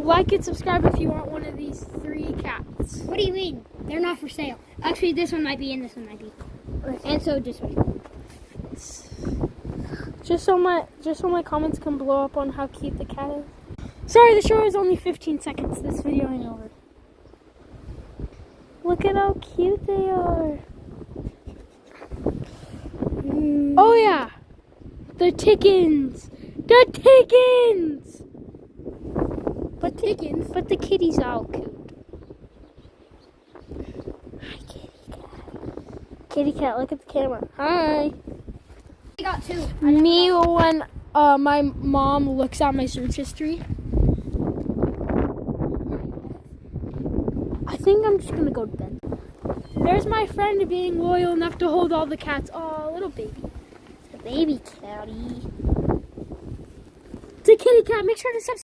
like and subscribe if you want one of these 3 cats. What do you mean? They're not for sale. Actually, this one might be and this one might be. And so this one. Just so my comments can blow up on how cute the cat is. Sorry, the show is only 15 seconds. This video ain't over. Look at how cute they are. Oh yeah, the tickens. The tickens. But the kitty's all cute. Hi, kitty cat. Kitty cat, look at the camera. Hi. I got 2. Me when my mom looks at my search history. I think I'm just gonna go to bed. There's my friend being loyal enough to hold all the cats. Oh, little baby. It's a baby catty. It's a kitty cat. Make sure to subscribe.